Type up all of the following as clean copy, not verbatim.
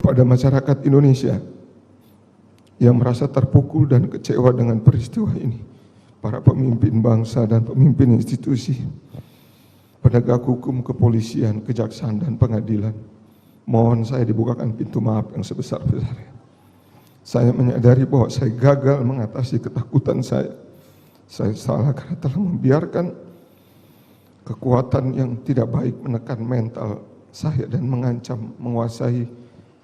kepada masyarakat Indonesia yang merasa terpukul dan kecewa dengan peristiwa ini, para pemimpin bangsa dan pemimpin institusi, penegak hukum, kepolisian, kejaksaan, dan pengadilan, mohon saya dibukakan pintu maaf yang sebesar-besarnya. Saya menyadari bahwa saya gagal mengatasi ketakutan saya. Saya salah karena telah membiarkan kekuatan yang tidak baik menekan mental saya dan mengancam menguasai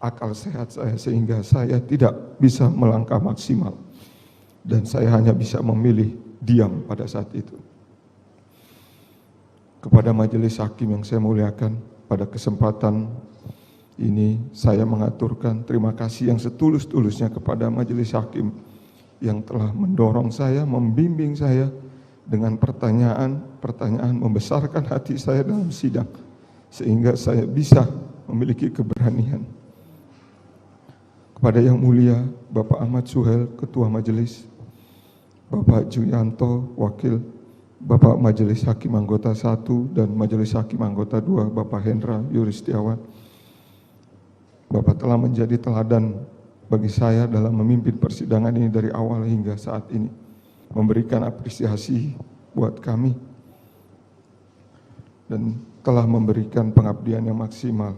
akal sehat saya sehingga saya tidak bisa melangkah maksimal dan saya hanya bisa memilih diam pada saat itu. Kepada majelis hakim yang saya muliakan, pada kesempatan ini saya mengaturkan terima kasih yang setulus-tulusnya kepada majelis hakim yang telah mendorong saya, membimbing saya dengan pertanyaan membesarkan hati saya dalam sidang sehingga saya bisa memiliki keberanian. Kepada yang mulia Bapak Ahmad Suhel, Ketua Majelis, Bapak Juyanto, Wakil, Bapak Majelis Hakim Anggota 1 dan Majelis Hakim Anggota 2, Bapak Hendra Yuristiawan, Bapak telah menjadi teladan bagi saya dalam memimpin persidangan ini dari awal hingga saat ini, memberikan apresiasi buat kami, dan telah memberikan pengabdian yang maksimal.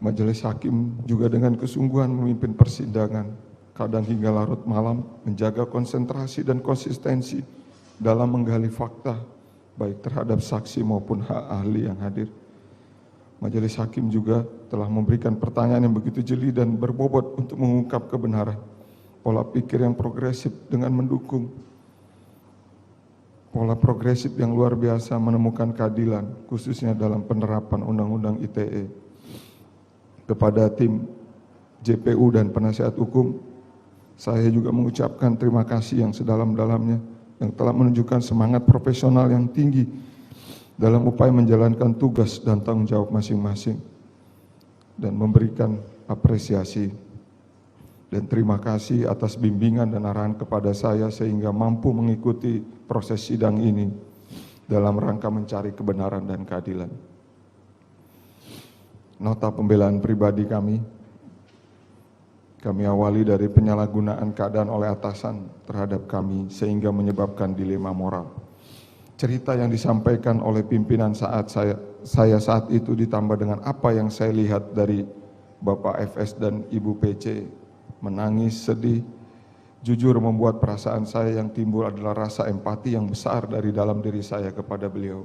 Majelis hakim juga dengan kesungguhan memimpin persidangan, kadang hingga larut malam, menjaga konsentrasi dan konsistensi dalam menggali fakta, baik terhadap saksi maupun hak ahli yang hadir. Majelis hakim juga telah memberikan pertanyaan yang begitu jeli dan berbobot untuk mengungkap kebenaran, pola pikir yang progresif dengan mendukung pola progresif yang luar biasa menemukan keadilan, khususnya dalam penerapan Undang-Undang ITE. Kepada tim JPU dan penasihat hukum, saya juga mengucapkan terima kasih yang sedalam-dalamnya yang telah menunjukkan semangat profesional yang tinggi dalam upaya menjalankan tugas dan tanggung jawab masing-masing dan memberikan apresiasi dan terima kasih atas bimbingan dan arahan kepada saya sehingga mampu mengikuti proses sidang ini dalam rangka mencari kebenaran dan keadilan. Nota pembelaan pribadi kami awali dari penyalahgunaan keadaan oleh atasan terhadap kami sehingga menyebabkan dilema moral. Cerita yang disampaikan oleh pimpinan saat saya saat itu ditambah dengan apa yang saya lihat dari Bapak FS dan Ibu PC, menangis, sedih, jujur membuat perasaan saya yang timbul adalah rasa empati yang besar dari dalam diri saya kepada beliau.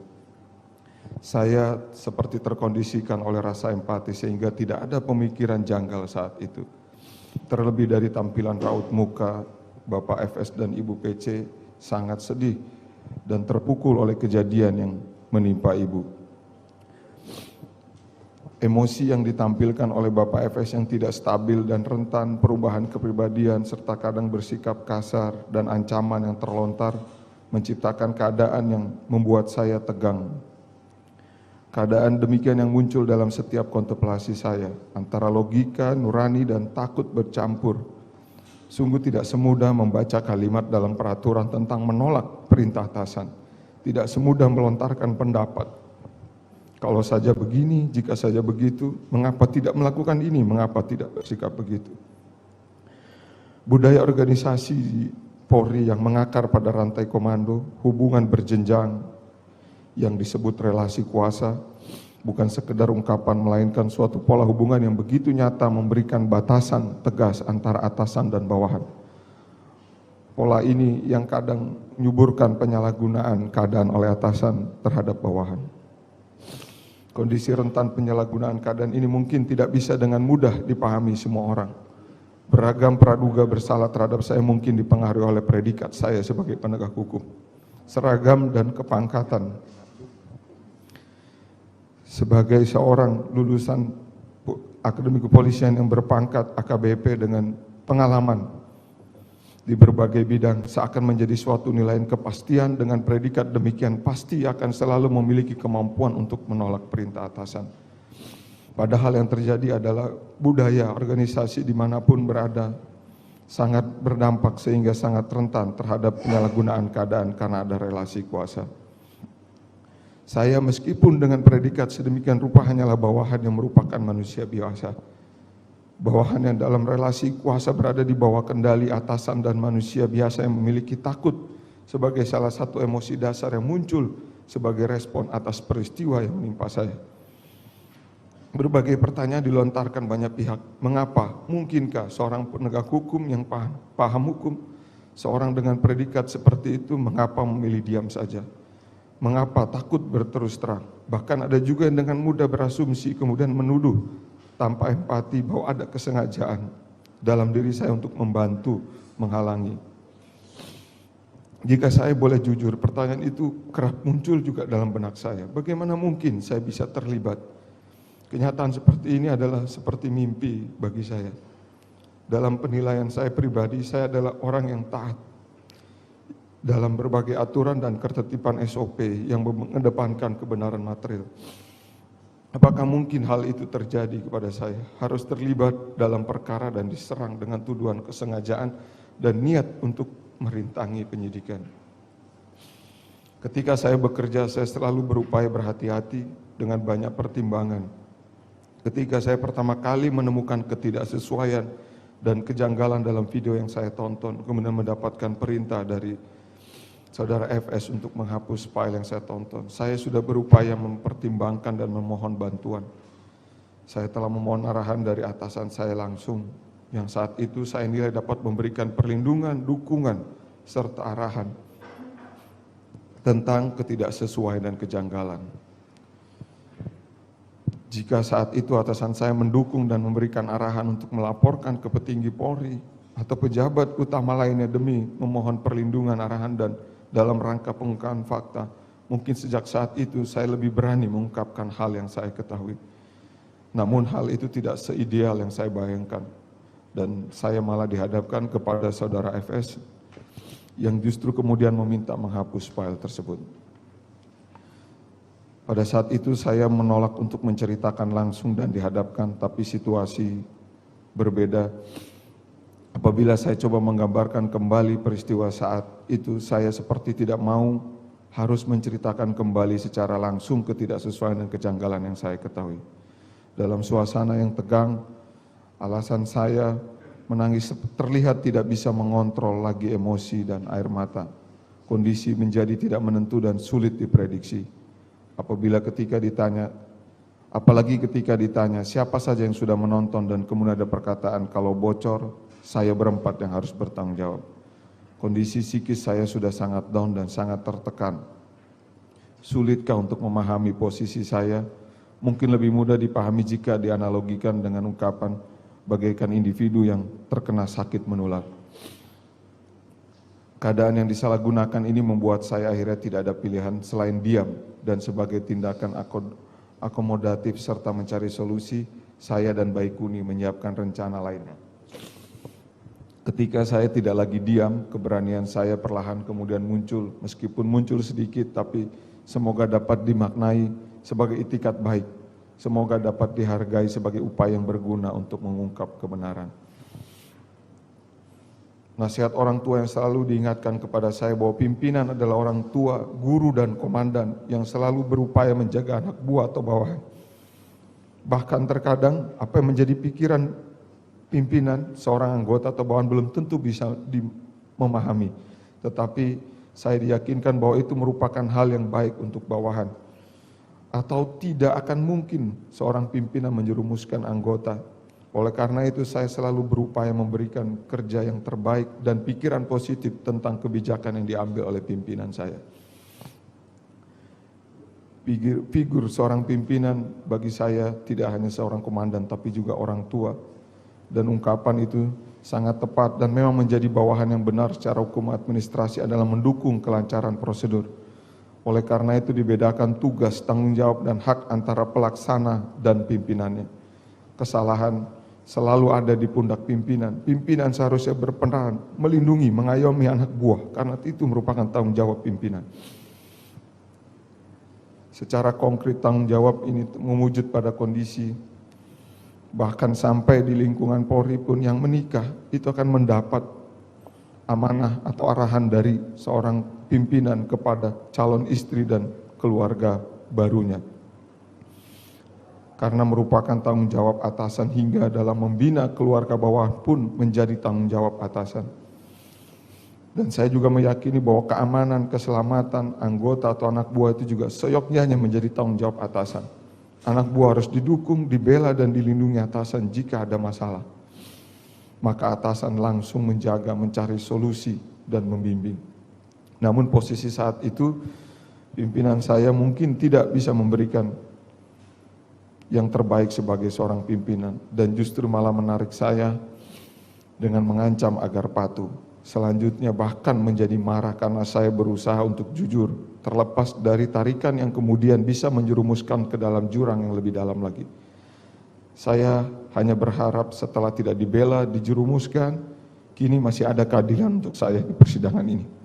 Saya seperti terkondisikan oleh rasa empati sehingga tidak ada pemikiran janggal saat itu. Terlebih dari tampilan raut muka Bapak FS dan Ibu PC sangat sedih dan terpukul oleh kejadian yang menimpa Ibu. Emosi yang ditampilkan oleh Bapak FS yang tidak stabil dan rentan perubahan kepribadian serta kadang bersikap kasar dan ancaman yang terlontar menciptakan keadaan yang membuat saya tegang. Keadaan demikian yang muncul dalam setiap kontemplasi saya, antara logika, nurani, dan takut bercampur. Sungguh tidak semudah membaca kalimat dalam peraturan tentang menolak perintah atasan. Tidak semudah melontarkan pendapat. Kalau saja begini, jika saja begitu, mengapa tidak melakukan ini, mengapa tidak bersikap begitu. Budaya organisasi Polri yang mengakar pada rantai komando, hubungan berjenjang, yang disebut relasi kuasa, bukan sekedar ungkapan melainkan suatu pola hubungan yang begitu nyata memberikan batasan tegas antara atasan dan bawahan. Pola ini yang kadang menyuburkan penyalahgunaan keadaan oleh atasan terhadap bawahan. Kondisi rentan penyalahgunaan keadaan ini mungkin tidak bisa dengan mudah dipahami semua orang. Beragam praduga bersalah terhadap saya mungkin dipengaruhi oleh predikat saya sebagai penegak hukum, seragam dan kepangkatan. Sebagai seorang lulusan akademi kepolisian yang berpangkat AKBP dengan pengalaman di berbagai bidang, seakan menjadi suatu nilai kepastian dengan predikat demikian pasti akan selalu memiliki kemampuan untuk menolak perintah atasan. Padahal yang terjadi adalah budaya organisasi dimanapun berada sangat berdampak sehingga sangat rentan terhadap penyalahgunaan keadaan karena ada relasi kuasa. Saya meskipun dengan predikat sedemikian rupa hanyalah bawahan yang merupakan manusia biasa. Bawahan yang dalam relasi kuasa berada di bawah kendali atasan dan manusia biasa yang memiliki takut sebagai salah satu emosi dasar yang muncul sebagai respon atas peristiwa yang menimpa saya. Berbagai pertanyaan dilontarkan banyak pihak. Mengapa? Mungkinkah seorang penegak hukum yang paham hukum, seorang dengan predikat seperti itu, mengapa memilih diam saja? Mengapa takut berterus terang? Bahkan ada juga yang dengan mudah berasumsi kemudian menuduh tanpa empati bahwa ada kesengajaan dalam diri saya untuk membantu, menghalangi. Jika saya boleh jujur, pertanyaan itu kerap muncul juga dalam benak saya. Bagaimana mungkin saya bisa terlibat? Kenyataan seperti ini adalah seperti mimpi bagi saya. Dalam penilaian saya pribadi, saya adalah orang yang taat dalam berbagai aturan dan ketertiban SOP yang mengedepankan kebenaran material. Apakah mungkin hal itu terjadi kepada saya? Harus terlibat dalam perkara dan diserang dengan tuduhan kesengajaan dan niat untuk merintangi penyidikan. Ketika saya bekerja, saya selalu berupaya berhati-hati dengan banyak pertimbangan. Ketika saya pertama kali menemukan ketidaksesuaian dan kejanggalan dalam video yang saya tonton, kemudian mendapatkan perintah dari Saudara FS untuk menghapus file yang saya tonton, saya sudah berupaya mempertimbangkan dan memohon bantuan. Saya telah memohon arahan dari atasan saya langsung, yang saat itu saya nilai dapat memberikan perlindungan, dukungan, serta arahan tentang ketidaksesuaian dan kejanggalan. Jika saat itu atasan saya mendukung dan memberikan arahan untuk melaporkan ke petinggi Polri atau pejabat utama lainnya demi memohon perlindungan, arahan, dan dalam rangka pengungkapan fakta, mungkin sejak saat itu saya lebih berani mengungkapkan hal yang saya ketahui. Namun hal itu tidak seideal yang saya bayangkan, dan saya malah dihadapkan kepada Saudara FS yang justru kemudian meminta menghapus file tersebut. Pada saat itu saya menolak untuk menceritakan langsung dan dihadapkan, tapi situasi berbeda. Apabila saya coba menggambarkan kembali peristiwa saat itu, saya seperti tidak mau harus menceritakan kembali secara langsung ketidaksesuaian dan kejanggalan yang saya ketahui. Dalam suasana yang tegang, alasan saya menangis terlihat tidak bisa mengontrol lagi emosi dan air mata. Kondisi menjadi tidak menentu dan sulit diprediksi. Apalagi ketika ditanya siapa saja yang sudah menonton dan kemudian ada perkataan kalau bocor, saya berempat yang harus bertanggung jawab. Kondisi psikis saya sudah sangat down dan sangat tertekan. Sulitkah untuk memahami posisi saya? Mungkin lebih mudah dipahami jika dianalogikan dengan ungkapan bagaikan individu yang terkena sakit menular. Keadaan yang disalahgunakan ini membuat saya akhirnya tidak ada pilihan selain diam, dan sebagai tindakan akomodatif serta mencari solusi, saya dan Baikuni menyiapkan rencana lainnya. Ketika saya tidak lagi diam, keberanian saya perlahan kemudian muncul, meskipun muncul sedikit, tapi semoga dapat dimaknai sebagai itikat baik, semoga dapat dihargai sebagai upaya yang berguna untuk mengungkap kebenaran. Nasihat orang tua yang selalu diingatkan kepada saya bahwa pimpinan adalah orang tua, guru, dan komandan yang selalu berupaya menjaga anak buah atau bawahan. Bahkan terkadang apa yang menjadi pikiran pimpinan seorang anggota atau bawahan belum tentu bisa memahami. Tetapi saya diyakinkan bahwa itu merupakan hal yang baik untuk bawahan. Atau tidak akan mungkin seorang pimpinan menjerumuskan anggota. Oleh karena itu saya selalu berupaya memberikan kerja yang terbaik dan pikiran positif tentang kebijakan yang diambil oleh pimpinan saya. Figur seorang pimpinan bagi saya tidak hanya seorang komandan tapi juga orang tua. Dan ungkapan itu sangat tepat dan memang menjadi bawahan yang benar secara hukum administrasi adalah mendukung kelancaran prosedur. Oleh karena itu dibedakan tugas, tanggung jawab, dan hak antara pelaksana dan pimpinannya. Kesalahan selalu ada di pundak pimpinan. Pimpinan seharusnya berperan melindungi, mengayomi anak buah, karena itu merupakan tanggung jawab pimpinan. Secara konkret tanggung jawab ini mewujud pada kondisi bahkan sampai di lingkungan Polri pun yang menikah itu akan mendapat amanah atau arahan dari seorang pimpinan kepada calon istri dan keluarga barunya. karena merupakan tanggung jawab atasan hingga dalam membina keluarga bawah pun menjadi tanggung jawab atasan. Dan saya juga meyakini bahwa keamanan, keselamatan anggota atau anak buah itu juga seyogyanya menjadi tanggung jawab atasan. Anak buah harus didukung, dibela, dan dilindungi atasan jika ada masalah. Maka atasan langsung menjaga, mencari solusi, dan membimbing. Namun posisi saat itu, pimpinan saya mungkin tidak bisa memberikan yang terbaik sebagai seorang pimpinan, dan justru malah menarik saya dengan mengancam agar patuh. Selanjutnya bahkan menjadi marah karena saya berusaha untuk jujur, terlepas dari tarikan yang kemudian bisa menjerumuskan ke dalam jurang yang lebih dalam lagi. Saya hanya berharap setelah tidak dibela, dijerumuskan, kini masih ada keadilan untuk saya di persidangan ini.